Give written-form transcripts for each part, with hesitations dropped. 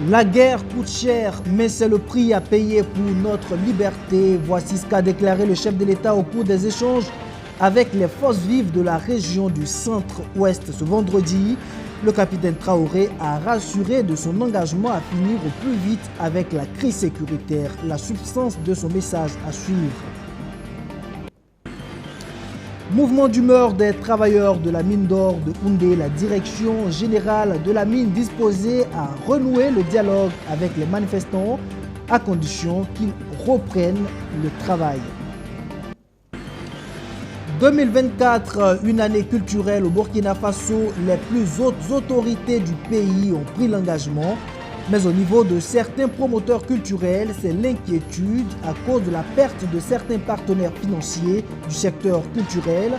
La guerre coûte cher, mais c'est le prix à payer pour notre liberté. Voici ce qu'a déclaré le chef de l'État au cours des échanges avec les forces vives de la région du centre-ouest ce vendredi. Le capitaine Traoré a rassuré de son engagement à finir au plus vite avec la crise sécuritaire. La substance de son message à suivre. Mouvement d'humeur des travailleurs de la mine d'or de Houndé, la direction générale de la mine disposée à renouer le dialogue avec les manifestants à condition qu'ils reprennent le travail. 2024, une année culturelle au Burkina Faso, les plus hautes autorités du pays ont pris l'engagement. Mais au niveau de certains promoteurs culturels, c'est l'inquiétude à cause de la perte de certains partenaires financiers du secteur culturel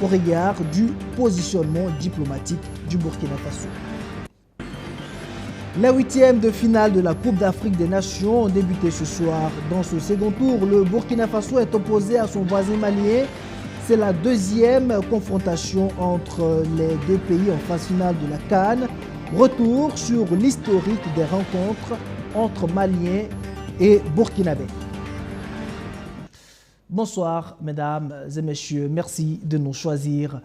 au regard du positionnement diplomatique du Burkina Faso. Les huitièmes de finale de la Coupe d'Afrique des Nations ont débuté ce soir. Dans ce second tour, le Burkina Faso est opposé à son voisin malien. C'est la deuxième confrontation entre les deux pays en phase finale de la CAN. Retour sur l'historique des rencontres entre Maliens et Burkinabés. Bonsoir, mesdames et messieurs. Merci de nous choisir.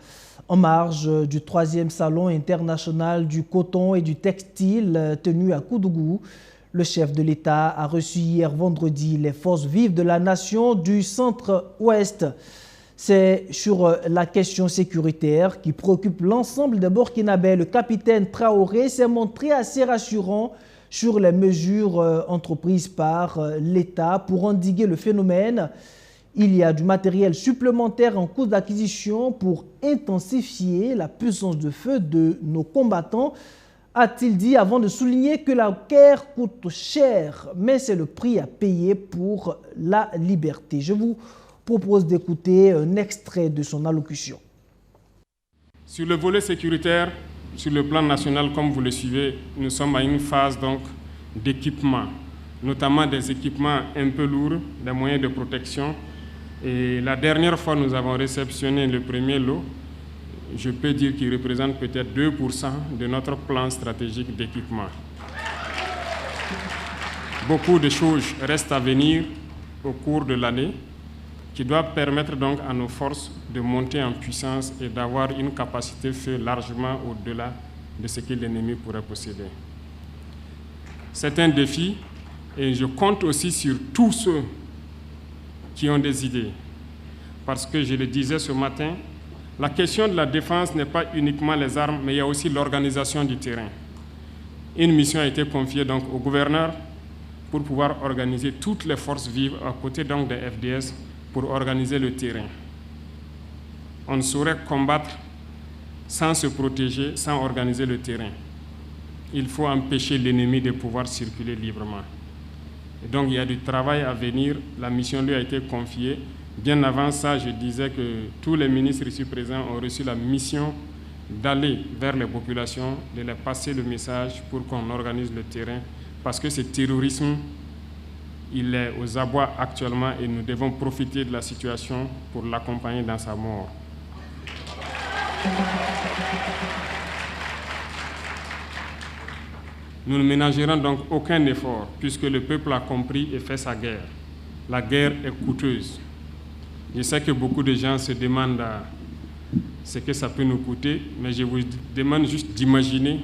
En marge du 3e Salon international du coton et du textile tenu à Koudougou, le chef de l'État a reçu hier vendredi les forces vives de la nation du centre-ouest. C'est sur la question sécuritaire qui préoccupe l'ensemble des Burkinabés. Le capitaine Traoré s'est montré assez rassurant sur les mesures entreprises par l'État pour endiguer le phénomène. Il y a du matériel supplémentaire en cours d'acquisition pour intensifier la puissance de feu de nos combattants, a-t-il dit, avant de souligner que la guerre coûte cher, mais c'est le prix à payer pour la liberté. Je vous propose d'écouter un extrait de son allocution. Sur le volet sécuritaire, sur le plan national, comme vous le suivez, nous sommes à une phase donc d'équipement, notamment des équipements un peu lourds, des moyens de protection. Et la dernière fois, nous avons réceptionné le premier lot. Je peux dire qu'il représente peut-être 2% de notre plan stratégique d'équipement. Beaucoup de choses restent à venir au cours de l'année, qui doit permettre donc à nos forces de monter en puissance et d'avoir une capacité de feu largement au-delà de ce que l'ennemi pourrait posséder. C'est un défi et je compte aussi sur tous ceux qui ont des idées. Parce que je le disais ce matin, la question de la défense n'est pas uniquement les armes, mais il y a aussi l'organisation du terrain. Une mission a été confiée donc au gouverneur pour pouvoir organiser toutes les forces vives à côté donc des FDS pour organiser le terrain. On ne saurait combattre sans se protéger, sans organiser le terrain. Il faut empêcher l'ennemi de pouvoir circuler librement. Et donc il y a du travail à venir. La mission lui a été confiée. Bien avant ça, je disais que tous les ministres ici présents ont reçu la mission d'aller vers les populations, de leur passer le message pour qu'on organise le terrain. Parce que ce terrorisme, il est aux abois actuellement et nous devons profiter de la situation pour l'accompagner dans sa mort. Nous ne ménagerons donc aucun effort puisque le peuple a compris et fait sa guerre. La guerre est coûteuse. Je sais que beaucoup de gens se demandent ce que ça peut nous coûter, mais je vous demande juste d'imaginer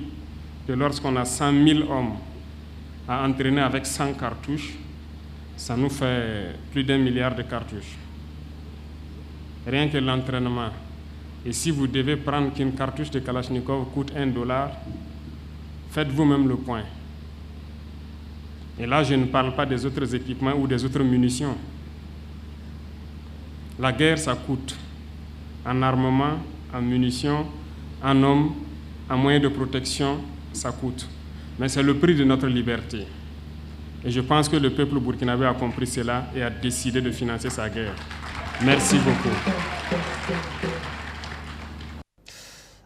que lorsqu'on a 100 000 hommes à entraîner avec 100 cartouches, ça nous fait plus d'1 milliard de cartouches. Rien que l'entraînement. Et si vous devez prendre qu'une cartouche de Kalachnikov coûte $1, faites vous-même le point. Et là, je ne parle pas des autres équipements ou des autres munitions. La guerre, ça coûte. En armement, en munitions, en hommes, en moyens de protection, ça coûte. Mais c'est le prix de notre liberté. Et je pense que le peuple burkinabé a compris cela et a décidé de financer sa guerre. Merci beaucoup.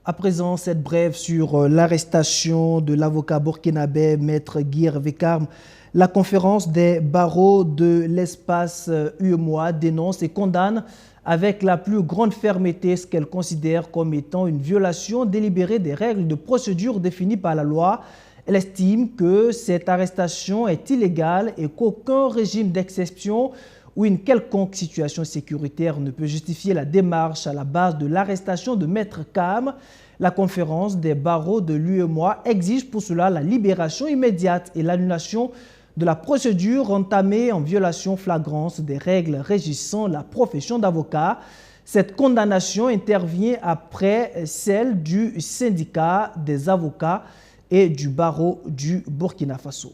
À présent, cette brève sur l'arrestation de l'avocat burkinabé Maître Guy Hervé Carme. La conférence des barreaux de l'espace UEMOA dénonce et condamne avec la plus grande fermeté ce qu'elle considère comme étant une violation délibérée des règles de procédure définies par la loi. Elle estime que cette arrestation est illégale et qu'aucun régime d'exception ou une quelconque situation sécuritaire ne peut justifier la démarche à la base de l'arrestation de Maître Kam. La conférence des barreaux de l'UEMOA exige pour cela la libération immédiate et l'annulation de la procédure entamée en violation flagrante des règles régissant la profession d'avocat. Cette condamnation intervient après celle du syndicat des avocats et du barreau du Burkina Faso.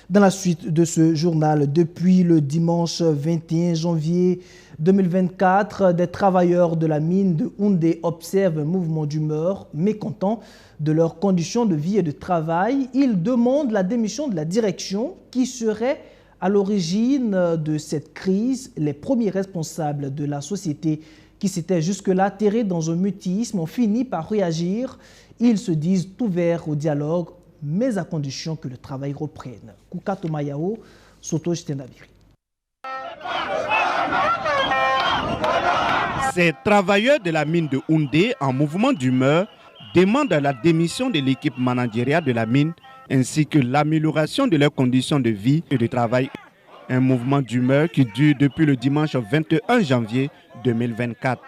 Dans la suite de ce journal, depuis le dimanche 21 janvier 2024, des travailleurs de la mine de Houndé observent un mouvement d'humeur mécontent de leurs conditions de vie et de travail. Ils demandent la démission de la direction qui serait à l'origine de cette crise. Les premiers responsables de la société qui s'étaient jusque-là terrés dans un mutisme ont fini par réagir. Ils se disent ouverts au dialogue, mais à condition que le travail reprenne. Koukato Mayao, Soto Jitenabiri. Ces travailleurs de la mine de Houndé, en mouvement d'humeur, demandent la démission de l'équipe managériale de la mine ainsi que l'amélioration de leurs conditions de vie et de travail. Un mouvement d'humeur qui dure depuis le dimanche 21 janvier 2024.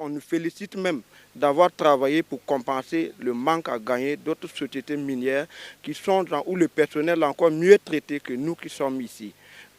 On nous félicite même d'avoir travaillé pour compenser le manque à gagner d'autres sociétés minières qui sont où le personnel est encore mieux traité que nous qui sommes ici.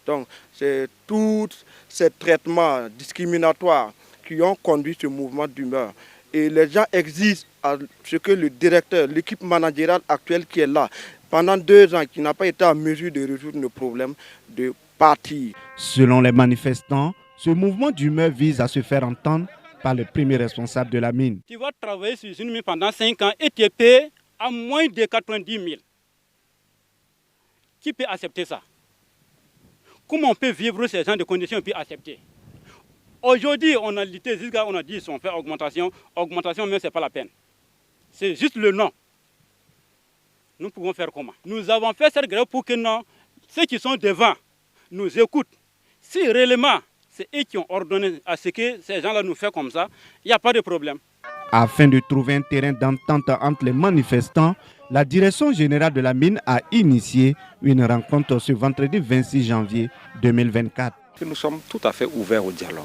Donc c'est tous ces traitements discriminatoires qui ont conduit ce mouvement d'humeur. Et les gens exigent à ce que le directeur, l'équipe managériale actuelle qui est là, pendant 2 ans, qui n'a pas été en mesure de résoudre nos problèmes, de partir. Selon les manifestants, ce mouvement d'humeur vise à se faire entendre par le premier responsable de la mine. Tu vas travailler sur une mine pendant 5 ans et tu es payé à moins de 90 000. Qui peut accepter ça? Comment on peut vivre ces gens de conditions et puis accepter? Aujourd'hui, on a lutté, on a dit qu'on fait augmentation. Augmentation, mais ce n'est pas la peine. C'est juste le nom. Nous pouvons faire comment? Nous avons fait cette grève pour que ceux qui sont devant nous écoutent. Si réellement, c'est eux qui ont ordonné à ce que ces gens-là nous fassent comme ça, il n'y a pas de problème. Afin de trouver un terrain d'entente entre les manifestants, la direction générale de la mine a initié une rencontre ce vendredi 26 janvier 2024. Nous sommes tout à fait ouverts au dialogue.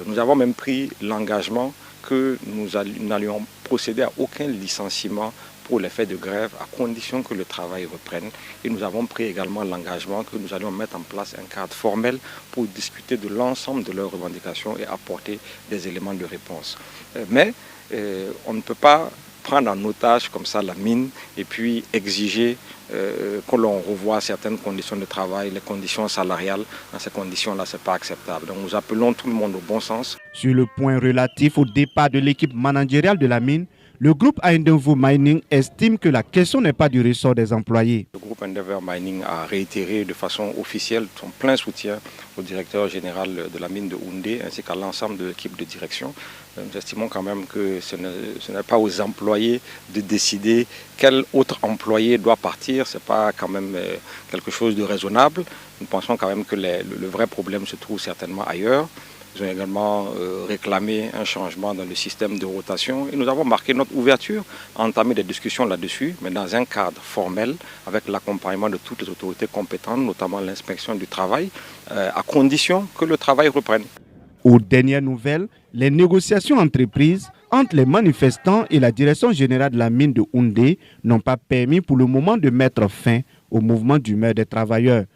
Nous avons même pris l'engagement que nous n'allions procéder à aucun licenciement pour les faits de grève à condition que le travail reprenne. Et nous avons pris également l'engagement que nous allions mettre en place un cadre formel pour discuter de l'ensemble de leurs revendications et apporter des éléments de réponse. Mais on ne peut pas prendre en otage comme ça la mine et puis exiger que l'on revoie certaines conditions de travail, les conditions salariales. Dans ces conditions-là, ce n'est pas acceptable. Donc nous appelons tout le monde au bon sens. Sur le point relatif au départ de l'équipe managériale de la mine, le groupe Endeavour Mining estime que la question n'est pas du ressort des employés. Le groupe Endeavour Mining a réitéré de façon officielle son plein soutien au directeur général de la mine de Houndé ainsi qu'à l'ensemble de l'équipe de direction. Nous estimons quand même que ce n'est pas aux employés de décider quel autre employé doit partir. Ce n'est pas quand même quelque chose de raisonnable. Nous pensons quand même que le vrai problème se trouve certainement ailleurs. Ils ont également réclamé un changement dans le système de rotation et nous avons marqué notre ouverture à entamer des discussions là-dessus, mais dans un cadre formel avec l'accompagnement de toutes les autorités compétentes, notamment l'inspection du travail, à condition que le travail reprenne. Aux dernières nouvelles, les négociations entreprises entre les manifestants et la direction générale de la mine de Houndé n'ont pas permis pour le moment de mettre fin au mouvement d'humeur des travailleurs.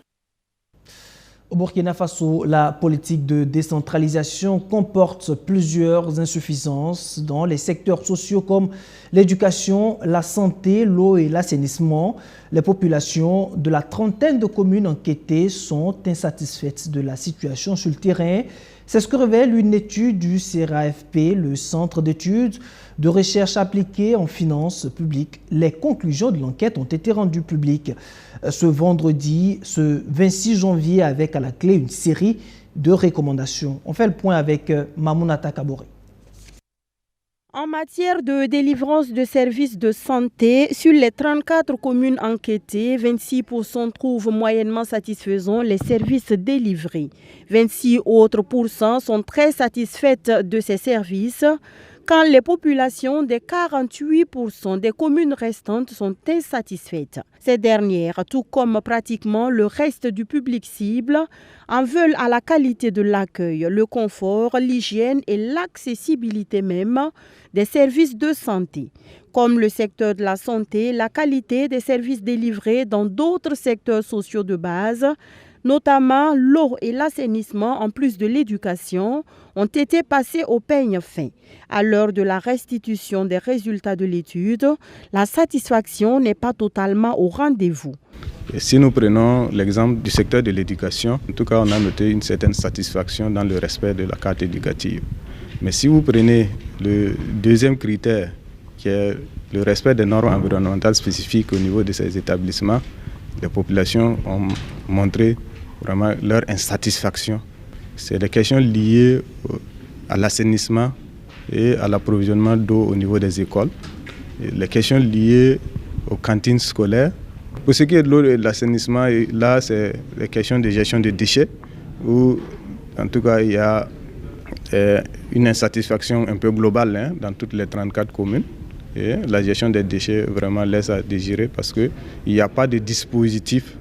Au Burkina Faso, la politique de décentralisation comporte plusieurs insuffisances dans les secteurs sociaux comme l'éducation, la santé, l'eau et l'assainissement. Les populations de la trentaine de communes enquêtées sont insatisfaites de la situation sur le terrain. C'est ce que révèle une étude du CRAFP, le Centre d'études de recherche appliquée en finances publiques. Les conclusions de l'enquête ont été rendues publiques ce vendredi, ce 26 janvier, avec à la clé une série de recommandations. On fait le point avec Mamounata Kabore. En matière de délivrance de services de santé, sur les 34 communes enquêtées, 26% trouvent moyennement satisfaisants les services délivrés. 26 autres % sont très satisfaites de ces services. quand les populations des 48% des communes restantes sont insatisfaites. Ces dernières, tout comme pratiquement le reste du public cible, en veulent à la qualité de l'accueil, le confort, l'hygiène et l'accessibilité même des services de santé. Comme le secteur de la santé, la qualité des services délivrés dans d'autres secteurs sociaux de base, notamment l'eau et l'assainissement, en plus de l'éducation, ont été passés au peigne fin. À l'heure de la restitution des résultats de l'étude, la satisfaction n'est pas totalement au rendez-vous. Et si nous prenons l'exemple du secteur de l'éducation, en tout cas on a noté une certaine satisfaction dans le respect de la carte éducative. Mais si vous prenez le deuxième critère, qui est le respect des normes environnementales spécifiques au niveau de ces établissements, les populations ont montré vraiment leur insatisfaction. C'est des questions liées à l'assainissement et à l'approvisionnement d'eau au niveau des écoles. Et les questions liées aux cantines scolaires. Pour ce qui est de l'eau et de l'assainissement, là, c'est les questions de gestion des déchets, où en tout cas, il y a une insatisfaction un peu globale dans toutes les 34 communes. Et la gestion des déchets vraiment laisse à désirer parce qu'il n'y a pas de dispositif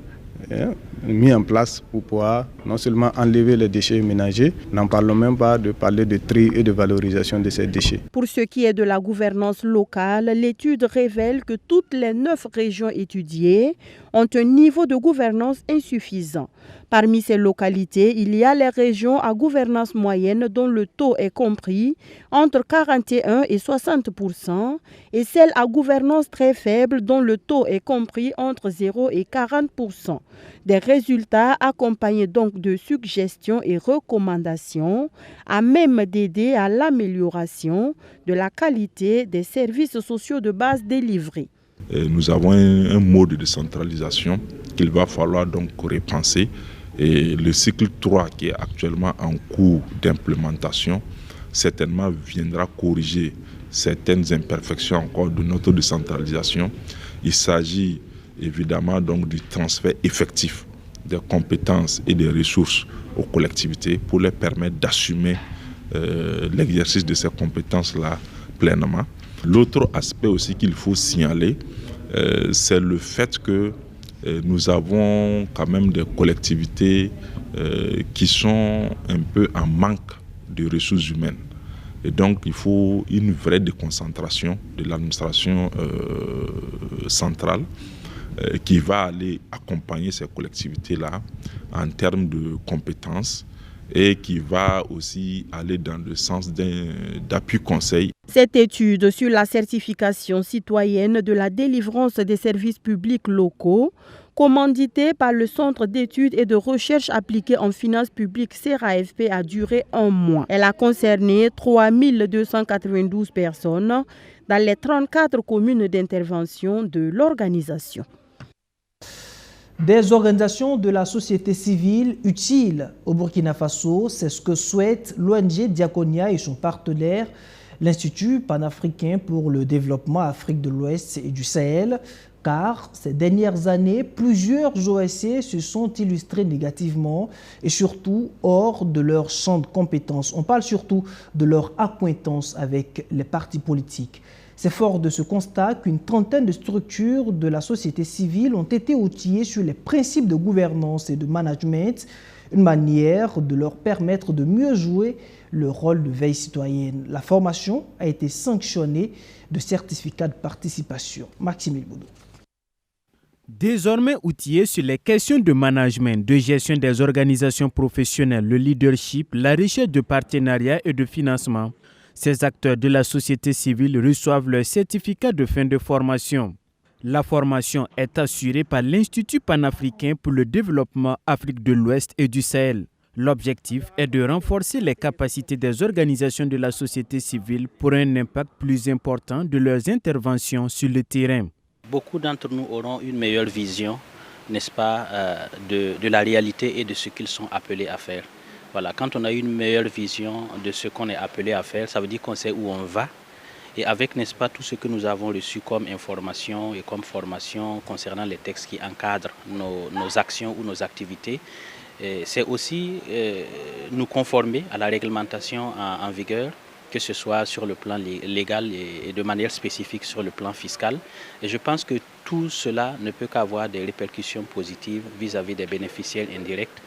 mis en place pour pouvoir non seulement enlever les déchets ménagers, n'en parlons même pas de parler de tri et de valorisation de ces déchets. Pour ce qui est de la gouvernance locale, l'étude révèle que toutes les 9 régions étudiées ont un niveau de gouvernance insuffisant. Parmi ces localités, il y a les régions à gouvernance moyenne dont le taux est compris entre 41 et 60% et celles à gouvernance très faible dont le taux est compris entre 0 et 40%. Des résultats accompagnés donc de suggestions et recommandations à même d'aider à l'amélioration de la qualité des services sociaux de base délivrés. Nous avons un mode de décentralisation qu'il va falloir donc repenser. Et le cycle 3 qui est actuellement en cours d'implémentation, certainement viendra corriger certaines imperfections encore de notre décentralisation. Il s'agit évidemment donc du transfert effectif des compétences et des ressources aux collectivités pour leur permettre d'assumer l'exercice de ces compétences-là pleinement. L'autre aspect aussi qu'il faut signaler, c'est le fait que nous avons quand même des collectivités qui sont un peu en manque de ressources humaines. Et donc, il faut une vraie déconcentration de l'administration centrale qui va aller accompagner ces collectivités-là en termes de compétences et qui va aussi aller dans le sens d'appui conseil. Cette étude sur la certification citoyenne de la délivrance des services publics locaux, commanditée par le Centre d'études et de recherche appliquées en finances publiques CERAFP, a duré 1 mois. Elle a concerné 3292 personnes dans les 34 communes d'intervention de l'organisation. Des organisations de la société civile utiles au Burkina Faso, c'est ce que souhaite l'ONG Diaconia et son partenaire, l'Institut panafricain pour le développement Afrique de l'Ouest et du Sahel, car ces dernières années, plusieurs OSC se sont illustrés négativement et surtout hors de leur champ de compétences. On parle surtout de leur accointance avec les partis politiques. C'est fort de ce constat qu'une trentaine de structures de la société civile ont été outillées sur les principes de gouvernance et de management, une manière de leur permettre de mieux jouer le rôle de veille citoyenne. La formation a été sanctionnée de certificats de participation. Maxime Boudou. Désormais outillés sur les questions de management, de gestion des organisations professionnelles, le leadership, la recherche de partenariats et de financement, ces acteurs de la société civile reçoivent leur certificat de fin de formation. La formation est assurée par l'Institut panafricain pour le développement Afrique de l'Ouest et du Sahel. L'objectif est de renforcer les capacités des organisations de la société civile pour un impact plus important de leurs interventions sur le terrain. Beaucoup d'entre nous auront une meilleure vision, n'est-ce pas, de la réalité et de ce qu'ils sont appelés à faire. Voilà, quand on a une meilleure vision de ce qu'on est appelé à faire, ça veut dire qu'on sait où on va. Et avec, n'est-ce pas, tout ce que nous avons reçu comme information et comme formation concernant les textes qui encadrent nos actions ou nos activités, c'est aussi nous conformer à la réglementation en vigueur que ce soit sur le plan légal et de manière spécifique sur le plan fiscal. Et je pense que tout cela ne peut qu'avoir des répercussions positives vis-à-vis des bénéficiaires indirects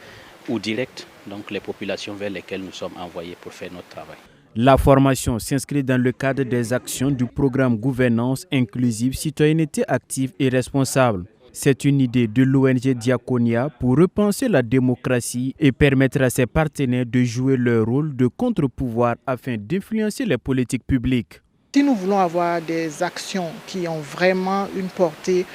ou directs, donc les populations vers lesquelles nous sommes envoyés pour faire notre travail. La formation s'inscrit dans le cadre des actions du programme Gouvernance inclusive, citoyenneté active et responsable. C'est une idée de l'ONG Diaconia pour repenser la démocratie et permettre à ses partenaires de jouer leur rôle de contre-pouvoir afin d'influencer les politiques publiques. Si nous voulons avoir des actions qui ont vraiment une portée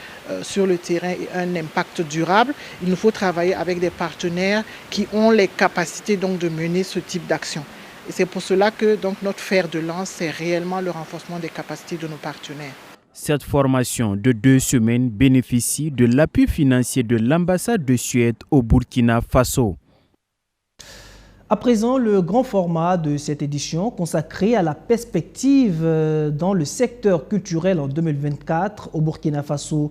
sur le terrain et un impact durable, il nous faut travailler avec des partenaires qui ont les capacités donc, de mener ce type d'action. Et c'est pour cela que donc, notre fer de lance, c'est réellement le renforcement des capacités de nos partenaires. Cette formation de 2 semaines bénéficie de l'appui financier de l'ambassade de Suède au Burkina Faso. À présent, le grand format de cette édition consacré à la perspective dans le secteur culturel en 2024 au Burkina Faso.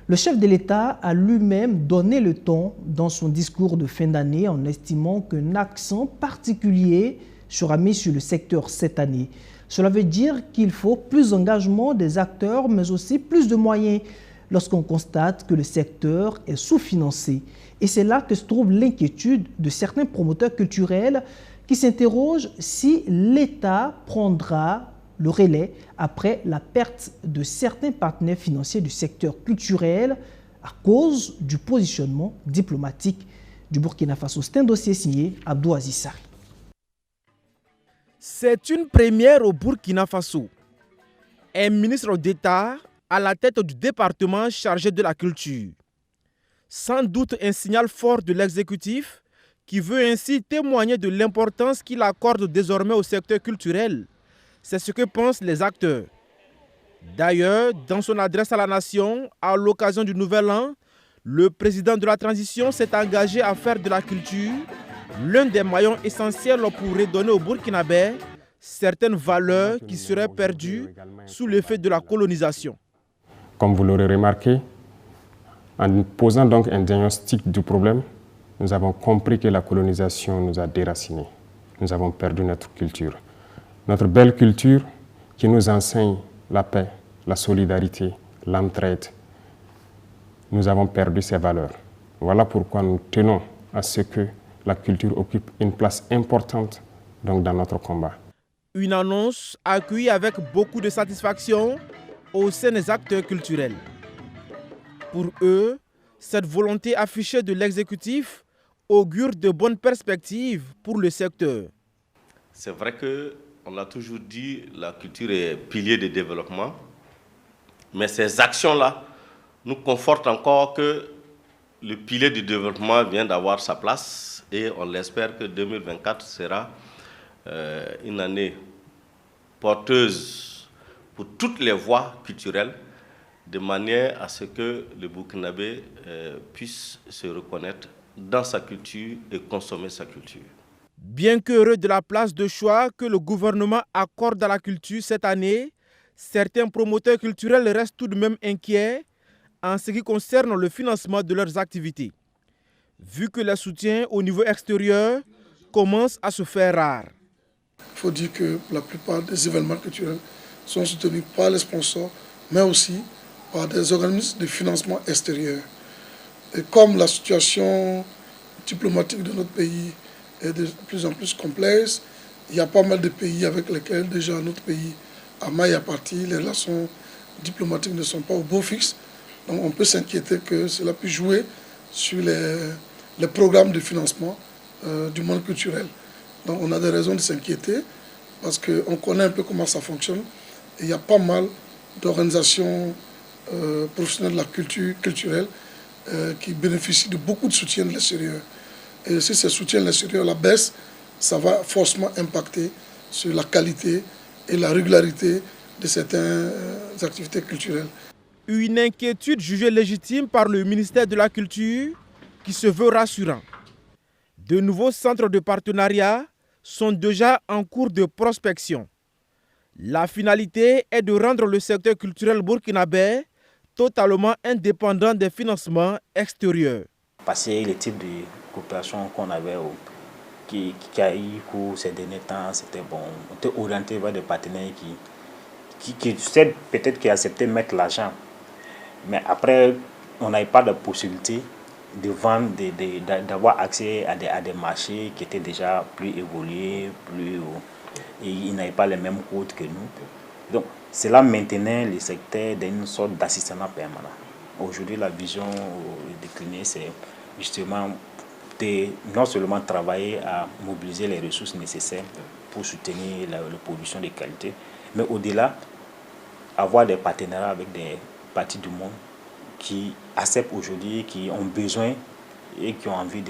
Le chef de l'État a lui-même donné le ton dans son discours de fin d'année en estimant qu'un accent particulier sera mis sur le secteur cette année. Cela veut dire qu'il faut plus d'engagement des acteurs, mais aussi plus de moyens lorsqu'on constate que le secteur est sous-financé. Et c'est là que se trouve l'inquiétude de certains promoteurs culturels qui s'interrogent si l'État prendra le relais après la perte de certains partenaires financiers du secteur culturel à cause du positionnement diplomatique du Burkina Faso. C'est un dossier signé Abdou Aziz Sarr. C'est une première au Burkina Faso. Un ministre d'État à la tête du département chargé de la culture. Sans doute un signal fort de l'exécutif qui veut ainsi témoigner de l'importance qu'il accorde désormais au secteur culturel. C'est ce que pensent les acteurs. D'ailleurs, dans son adresse à la nation, à l'occasion du Nouvel An, le président de la transition s'est engagé à faire de la culture l'un des maillons essentiels pour redonner au Burkinabé certaines valeurs qui seraient perdues sous l'effet de la colonisation. Comme vous l'aurez remarqué, en posant donc un diagnostic du problème, nous avons compris que la colonisation nous a déracinés. Nous avons perdu notre culture. Notre belle culture qui nous enseigne la paix, la solidarité, l'entraide. Nous avons perdu ces valeurs. Voilà pourquoi nous tenons à ce que la culture occupe une place importante donc, dans notre combat. Une annonce accueillie avec beaucoup de satisfaction au sein des acteurs culturels. Pour eux, cette volonté affichée de l'exécutif augure de bonnes perspectives pour le secteur. C'est vrai qu'on a toujours dit que la culture est pilier de développement, mais ces actions-là nous confortent encore que le pilier du développement vient d'avoir sa place et on l'espère que 2024 sera une année porteuse pour toutes les voies culturelles, de manière à ce que le Burkinabé puisse se reconnaître dans sa culture et consommer sa culture. Bien qu'heureux de la place de choix que le gouvernement accorde à la culture cette année, certains promoteurs culturels restent tout de même inquiets en ce qui concerne le financement de leurs activités, vu que les soutiens au niveau extérieur commencent à se faire rares. Il faut dire que la plupart des événements culturels sont soutenus par les sponsors, mais aussi par des organismes de financement extérieur. Et comme la situation diplomatique de notre pays est de plus en plus complexe, il y a pas mal de pays avec lesquels déjà notre pays a maille à partir, les relations diplomatiques ne sont pas au beau fixe. Donc on peut s'inquiéter que cela puisse jouer sur les programmes de financement du monde culturel. Donc on a des raisons de s'inquiéter parce qu'on connaît un peu comment ça fonctionne. Et il y a pas mal d'organisations professionnelles de la culture culturelle qui bénéficient de beaucoup de soutien de l'extérieur. Et si ce soutien de l'extérieur la baisse, ça va forcément impacter sur la qualité et la régularité de certaines activités culturelles. Une inquiétude jugée légitime par le ministère de la Culture qui se veut rassurant. De nouveaux centres de partenariat sont déjà en cours de prospection. La finalité est de rendre le secteur culturel burkinabé totalement indépendant des financements extérieurs. Passer le type de coopération qu'on avait qui a eu cours ces derniers temps, c'était bon. On était orienté vers des partenaires qui peut-être qui acceptaient de mettre l'argent. Mais après, on n'avait pas de possibilité de vendre, d'avoir accès à des marchés qui étaient déjà plus évolués, et ils n'avaient pas les mêmes codes que nous. Donc, cela maintenait le secteur dans une sorte d'assistanat permanent. Aujourd'hui, la vision déclinée, c'est justement de non seulement travailler à mobiliser les ressources nécessaires pour soutenir la production de qualité, mais au-delà, avoir des partenariats avec des parties du monde qui acceptent aujourd'hui, qui ont besoin et qui ont envie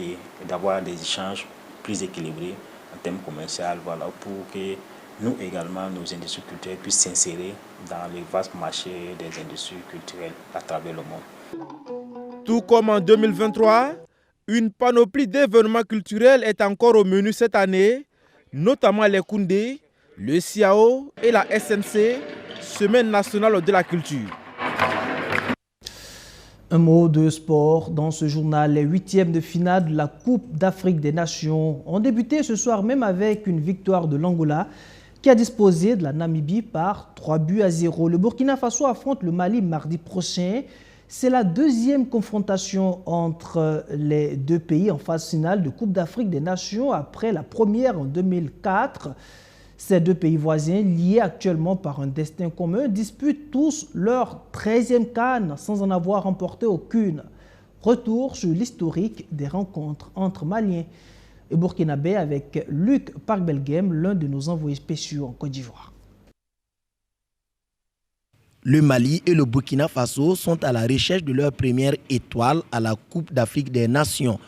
d'avoir des échanges plus équilibrés en termes commerciaux, voilà, pour que nous également, nos industries culturelles puissent s'insérer dans les vastes marchés des industries culturelles à travers le monde. Tout comme en 2023, une panoplie d'événements culturels est encore au menu cette année, notamment les Koundé, le CIAO et la SNC, Semaine nationale de la culture. Un mot de sport dans ce journal. Les huitièmes de finale de la Coupe d'Afrique des Nations ont débuté ce soir même avec une victoire de l'Angola qui a disposé de la Namibie par 3-0. Le Burkina Faso affronte le Mali mardi prochain. C'est la deuxième confrontation entre les deux pays en phase finale de Coupe d'Afrique des Nations après la première en 2004. Ces deux pays voisins, liés actuellement par un destin commun, disputent tous leur 13e CAN sans en avoir remporté aucune. Retour sur l'historique des rencontres entre Maliens et Burkinabés avec Luc Park-Belgem, l'un de nos envoyés spéciaux en Côte d'Ivoire. Le Mali et le Burkina Faso sont à la recherche de leur première étoile à la Coupe d'Afrique des Nations.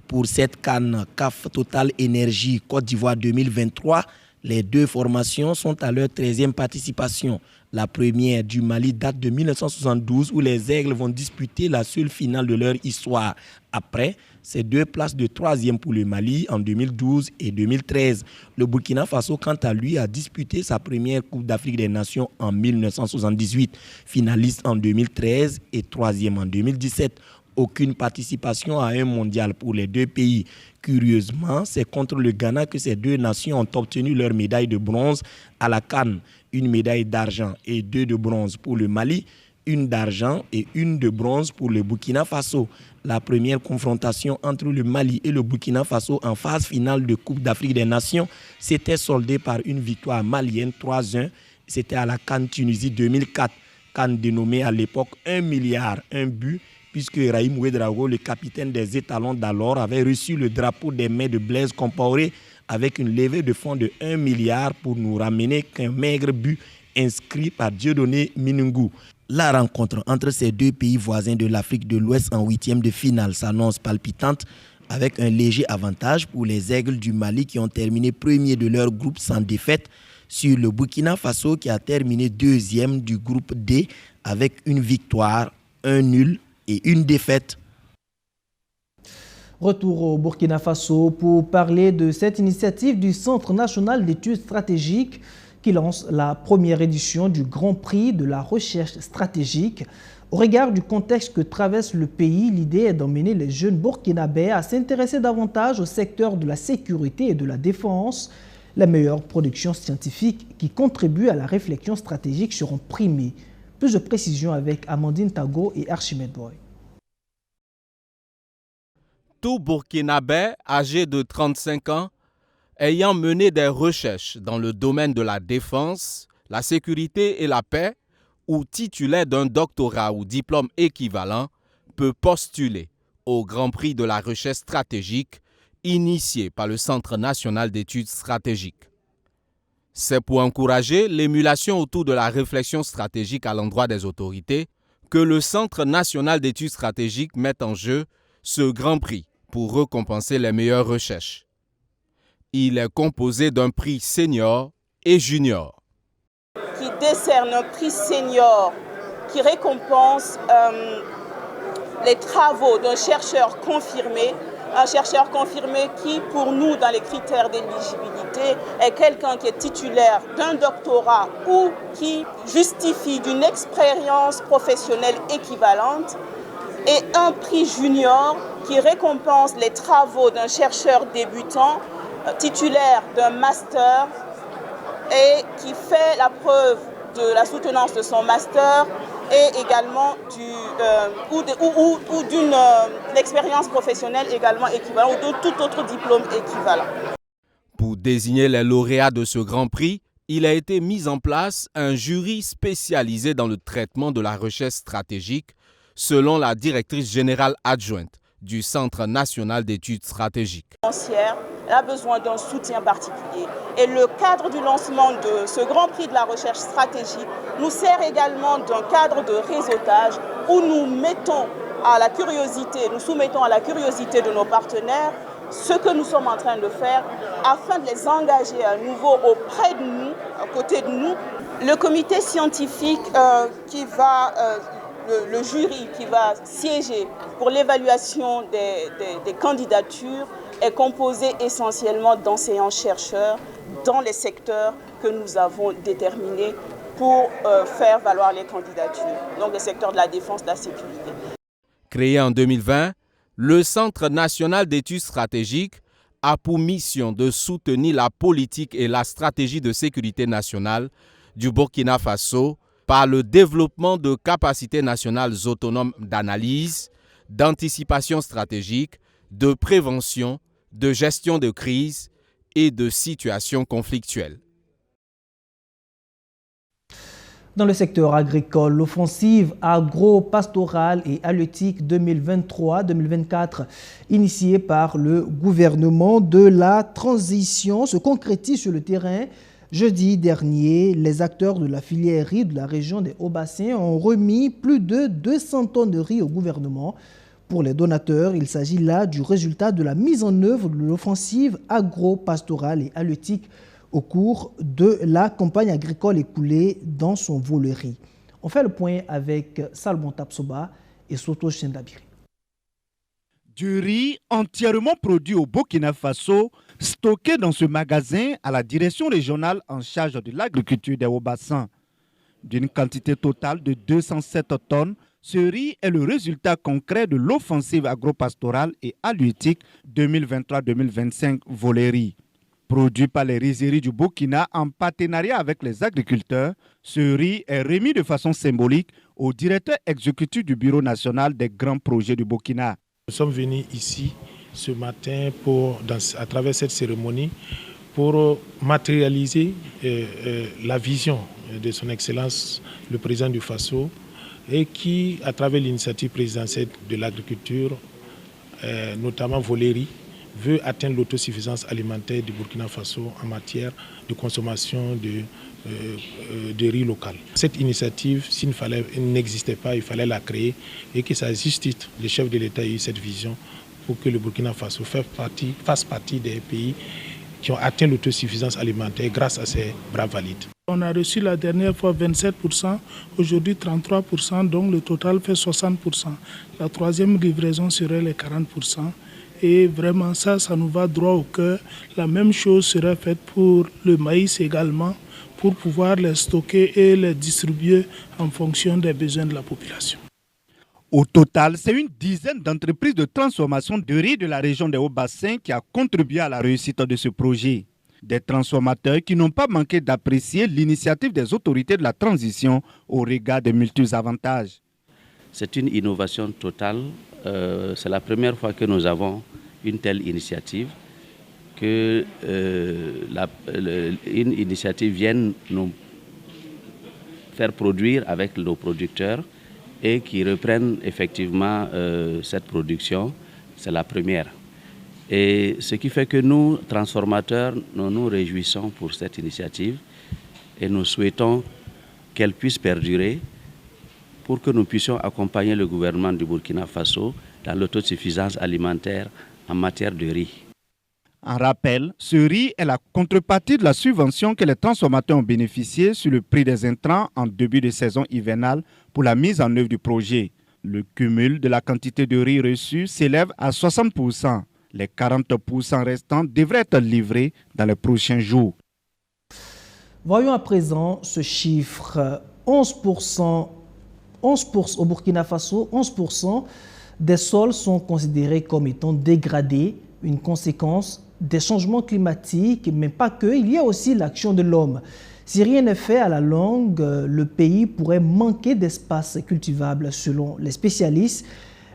Pour cette CAN CAF Total Énergie Côte d'Ivoire 2023, les deux formations sont à leur 13e participation. La première du Mali date de 1972 où les Aigles vont disputer la seule finale de leur histoire. Après, c'est deux places de 3e pour le Mali en 2012 et 2013. Le Burkina Faso, quant à lui, a disputé sa première Coupe d'Afrique des Nations en 1978, finaliste en 2013 et 3e en 2017. Aucune participation à un mondial pour les deux pays. Curieusement, c'est contre le Ghana que ces deux nations ont obtenu leur médaille de bronze à la CAN. Une médaille d'argent et 2 de bronze pour le Mali, une d'argent et une de bronze pour le Burkina Faso. La première confrontation entre le Mali et le Burkina Faso en phase finale de Coupe d'Afrique des Nations s'était soldée par une victoire malienne 3-1. C'était à la CAN Tunisie 2004. CAN dénommée à l'époque 1 milliard, 1 but, puisque Raïm Ouedraogo, le capitaine des étalons d'alors, avait reçu le drapeau des mains de Blaise Compaoré avec une levée de fonds de 1 milliard pour nous ramener qu'un maigre but inscrit par Dieudonné Minungou. La rencontre entre ces deux pays voisins de l'Afrique de l'Ouest en huitième de finale s'annonce palpitante avec un léger avantage pour les Aigles du Mali qui ont terminé premier de leur groupe sans défaite sur le Burkina Faso qui a terminé deuxième du groupe D avec une victoire, un nul et une défaite. Retour au Burkina Faso pour parler de cette initiative du Centre national d'études stratégiques qui lance la première édition du Grand Prix de la recherche stratégique. Au regard du contexte que traverse le pays, l'idée est d'emmener les jeunes burkinabés à s'intéresser davantage au secteur de la sécurité et de la défense. Les meilleures productions scientifiques qui contribuent à la réflexion stratégique seront primées. Plus de précisions avec Amandine Tago et Archimède Boy. Tout Burkinabé âgé de 35 ans ayant mené des recherches dans le domaine de la défense, la sécurité et la paix, ou titulaire d'un doctorat ou diplôme équivalent, peut postuler au Grand Prix de la recherche stratégique initié par le Centre national d'études stratégiques. C'est pour encourager l'émulation autour de la réflexion stratégique à l'endroit des autorités que le Centre national d'études stratégiques met en jeu ce Grand Prix pour récompenser les meilleures recherches. Il est composé d'un prix senior et junior. Qui décerne un prix senior qui récompense les travaux d'un chercheur confirmé, un chercheur confirmé qui, pour nous, dans les critères d'éligibilité, est quelqu'un qui est titulaire d'un doctorat ou qui justifie d'une expérience professionnelle équivalente, et un prix junior qui récompense les travaux d'un chercheur débutant titulaire d'un master et qui fait la preuve de la soutenance de son master et également d'une expérience professionnelle également équivalente ou de tout autre diplôme équivalent. Pour désigner les lauréats de ce Grand Prix, il a été mis en place un jury spécialisé dans le traitement de la recherche stratégique, selon la directrice générale adjointe du Centre national d'études stratégiques. Elle a besoin d'un soutien particulier. Et le cadre du lancement de ce Grand Prix de la recherche stratégique nous sert également d'un cadre de réseautage où nous mettons à la curiosité, nous soumettons à la curiosité de nos partenaires ce que nous sommes en train de faire afin de les engager à nouveau auprès de nous, à côté de nous. Le comité scientifique le jury qui va siéger pour l'évaluation des candidatures est composé essentiellement d'enseignants-chercheurs dans les secteurs que nous avons déterminés pour faire valoir les candidatures, donc le secteur de la défense, de la sécurité. Créé en 2020, le Centre national d'études stratégiques a pour mission de soutenir la politique et la stratégie de sécurité nationale du Burkina Faso par le développement de capacités nationales autonomes d'analyse, d'anticipation stratégique, de prévention, de gestion de crise et de situations conflictuelles. Dans le secteur agricole, l'offensive agro-pastorale et halieutique 2023-2024 initiée par le gouvernement de la transition se concrétise sur le terrain. Jeudi dernier, les acteurs de la filière riz de la région des Hauts-Bassins ont remis plus de 200 tonnes de riz au gouvernement. Pour les donateurs, il s'agit là du résultat de la mise en œuvre de l'offensive agro-pastorale et halieutique au cours de la campagne agricole écoulée dans son volet riz. On fait le point avec Salmon Tapsoba et Soto Chendabiri. Du riz entièrement produit au Burkina Faso, stocké dans ce magasin à la direction régionale en charge de l'agriculture des Hauts-Bassins. D'une quantité totale de 207 tonnes, ce riz est le résultat concret de l'offensive agro-pastorale et halieutique 2023-2025 volet riz. Produit par les rizeries du Burkina en partenariat avec les agriculteurs, ce riz est remis de façon symbolique au directeur exécutif du Bureau national des grands projets du Burkina. Nous sommes venus ici ce matin à travers cette cérémonie pour matérialiser la vision de son Excellence le président du Faso et qui, à travers l'initiative présidentielle de l'agriculture, notamment volet riz, veut atteindre l'autosuffisance alimentaire du Burkina Faso en matière de consommation de riz local. Cette initiative, s'il n'existait pas, il fallait la créer et que ça juste titre, le chef de l'État a eu cette vision pour que le Burkina Faso fasse partie des pays qui ont atteint l'autosuffisance alimentaire grâce à ces bras valides. On a reçu la dernière fois 27%, aujourd'hui 33%, donc le total fait 60%. La troisième livraison serait les 40%. Et vraiment ça nous va droit au cœur. La même chose serait faite pour le maïs également, pour pouvoir les stocker et les distribuer en fonction des besoins de la population. Au total, c'est une dizaine d'entreprises de transformation de riz de la région des Hauts-Bassins qui a contribué à la réussite de ce projet. Des transformateurs qui n'ont pas manqué d'apprécier l'initiative des autorités de la transition au regard des multiples avantages. C'est une innovation totale. C'est la première fois que nous avons une telle initiative, que une initiative vienne nous faire produire avec nos producteurs et qui reprennent effectivement cette production. C'est la première. Et ce qui fait que nous, transformateurs, nous nous réjouissons pour cette initiative et nous souhaitons qu'elle puisse perdurer pour que nous puissions accompagner le gouvernement du Burkina Faso dans l'autosuffisance alimentaire en matière de riz. En rappel, ce riz est la contrepartie de la subvention que les transformateurs ont bénéficié sur le prix des intrants en début de saison hivernale pour la mise en œuvre du projet. Le cumul de la quantité de riz reçue s'élève à 60%. Les 40% restants devraient être livrés dans les prochains jours. Voyons à présent ce chiffre. 11% au Burkina Faso, 11% des sols sont considérés comme étant dégradés une conséquence des changements climatiques, mais pas que, il y a aussi l'action de l'homme. Si rien n'est fait à la longue, le pays pourrait manquer d'espace cultivable selon les spécialistes.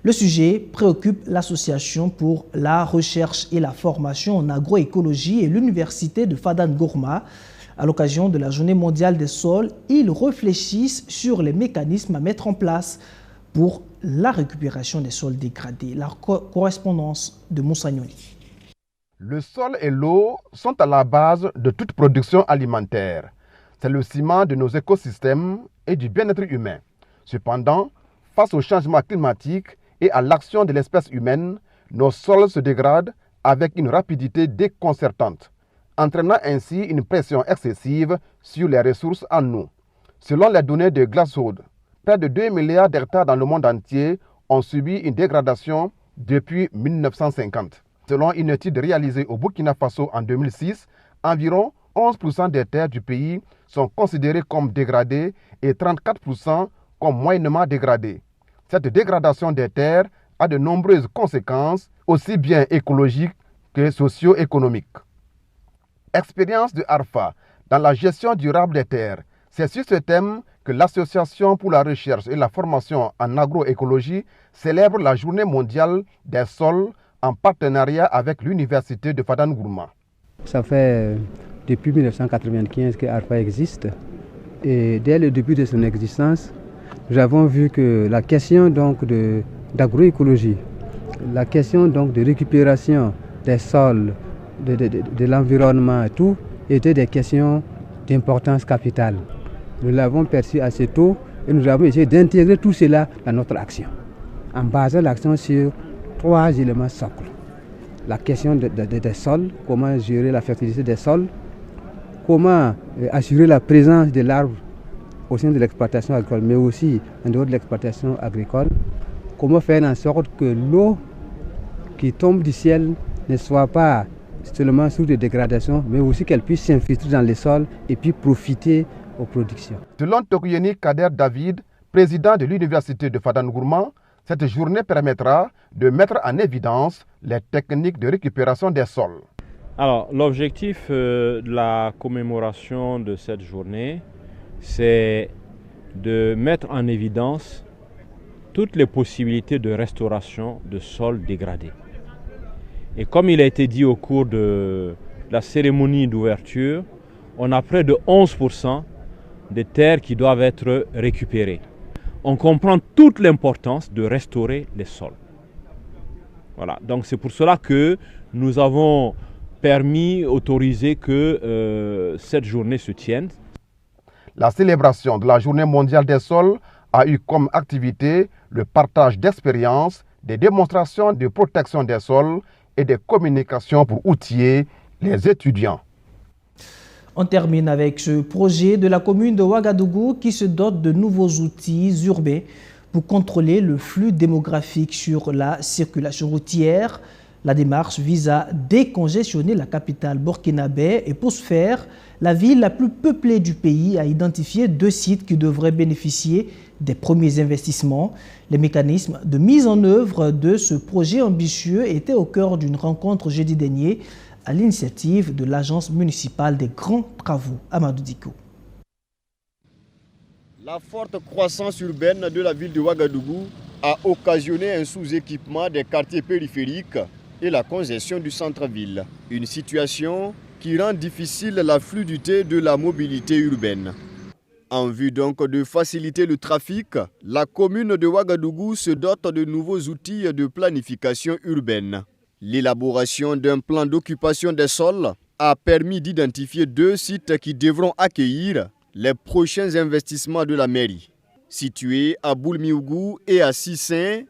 Le sujet préoccupe l'Association pour la recherche et la formation en agroécologie et l'Université de Fadane Gourma. À l'occasion de la Journée mondiale des sols, ils réfléchissent sur les mécanismes à mettre en place pour la récupération des sols dégradés. La correspondance de Moussa Nyoni. Le sol et l'eau sont à la base de toute production alimentaire. C'est le ciment de nos écosystèmes et du bien-être humain. Cependant, face au changement climatique et à l'action de l'espèce humaine, nos sols se dégradent avec une rapidité déconcertante, entraînant ainsi une pression excessive sur les ressources en eau. Selon les données de Glasshood, près de 2 milliards d'hectares dans le monde entier ont subi une dégradation depuis 1950. Selon une étude réalisée au Burkina Faso en 2006, environ 11% des terres du pays sont considérées comme dégradées et 34% comme moyennement dégradées. Cette dégradation des terres a de nombreuses conséquences, aussi bien écologiques que socio-économiques. Expérience de ARFA dans la gestion durable des terres. C'est sur ce thème que l'Association pour la recherche et la formation en agroécologie célèbre la Journée mondiale des sols en partenariat avec l'Université de Fadane Gourma. Ça fait depuis 1995 que ARFA existe et dès le début de son existence, nous avons vu que la question d'agroécologie, la question de récupération des sols, de l'environnement et tout, étaient des questions d'importance capitale. Nous l'avons perçu assez tôt et nous avons essayé d'intégrer tout cela dans notre action, en basant l'action sur 3 éléments socles. La question des sols, comment gérer la fertilité des sols, comment assurer la présence de l'arbre au sein de l'exploitation agricole, mais aussi en dehors de l'exploitation agricole, comment faire en sorte que l'eau qui tombe du ciel ne soit pas seulement source de dégradation, mais aussi qu'elle puisse s'infiltrer dans les sols et puis profiter aux productions. Selon Tokuyeni Kader David, président de l'Université de Fadane Gourma, cette journée permettra de mettre en évidence les techniques de récupération des sols. Alors, l'objectif de la commémoration de cette journée, c'est de mettre en évidence toutes les possibilités de restauration de sols dégradés. Et comme il a été dit au cours de la cérémonie d'ouverture, on a près de 11% des terres qui doivent être récupérées. On comprend toute l'importance de restaurer les sols. Voilà, donc c'est pour cela que nous avons autorisé que cette journée se tienne. La célébration de la Journée mondiale des sols a eu comme activité le partage d'expériences, des démonstrations de protection des sols et des communications pour outiller les étudiants. On termine avec ce projet de la commune de Ouagadougou qui se dote de nouveaux outils urbains pour contrôler le flux démographique sur la circulation routière. La démarche vise à décongestionner la capitale burkinabé et pour ce faire, la ville la plus peuplée du pays a identifié 2 sites qui devraient bénéficier des premiers investissements. Les mécanismes de mise en œuvre de ce projet ambitieux étaient au cœur d'une rencontre jeudi dernier à l'initiative de l'Agence municipale des grands travaux, Amadou Diko. La forte croissance urbaine de la ville de Ouagadougou a occasionné un sous-équipement des quartiers périphériques et la congestion du centre-ville. Une situation qui rend difficile la fluidité de la mobilité urbaine. En vue donc de faciliter le trafic, la commune de Ouagadougou se dote de nouveaux outils de planification urbaine. L'élaboration d'un plan d'occupation des sols a permis d'identifier 2 sites qui devront accueillir les prochains investissements de la mairie. Situés à Boulmiougou et à Sissin,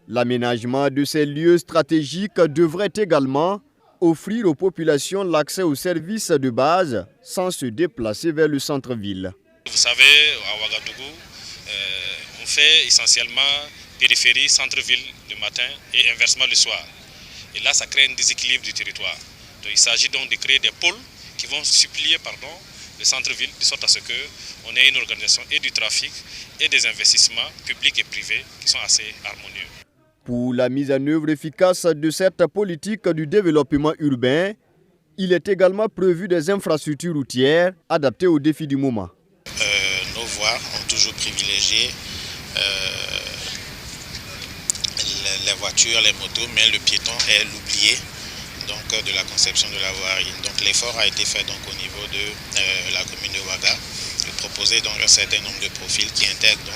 l'aménagement de ces lieux stratégiques devrait également offrir aux populations l'accès aux services de base sans se déplacer vers le centre-ville. Vous savez, à Ouagadougou, on fait essentiellement périphérie, centre-ville le matin et inversement le soir. Et là, ça crée un déséquilibre du territoire. Donc, il s'agit donc de créer des pôles qui vont supplier le centre-ville, de sorte à ce qu'on ait une organisation et du trafic et des investissements publics et privés qui sont assez harmonieux. Pour la mise en œuvre efficace de cette politique du développement urbain, il est également prévu des infrastructures routières adaptées aux défis du moment. Nos voies ont toujours privilégié les voitures, les motos, mais le piéton est l'oublié de la conception de la voirie. Donc l'effort a été fait donc, au niveau de la commune de Ouaga, de proposer donc, un certain nombre de profils qui intègrent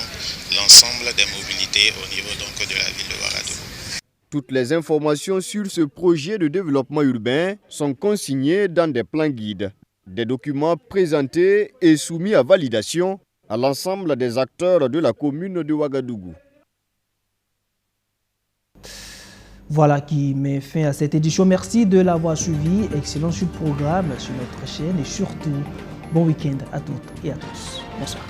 l'ensemble des mobilités au niveau donc, de la ville de Ouagadougou. Toutes les informations sur ce projet de développement urbain sont consignées dans des plans guides, des documents présentés et soumis à validation à l'ensemble des acteurs de la commune de Ouagadougou. Voilà qui met fin à cette édition. Merci de l'avoir suivi. Excellent sur le programme sur notre chaîne et surtout, bon week-end à toutes et à tous. Bonsoir.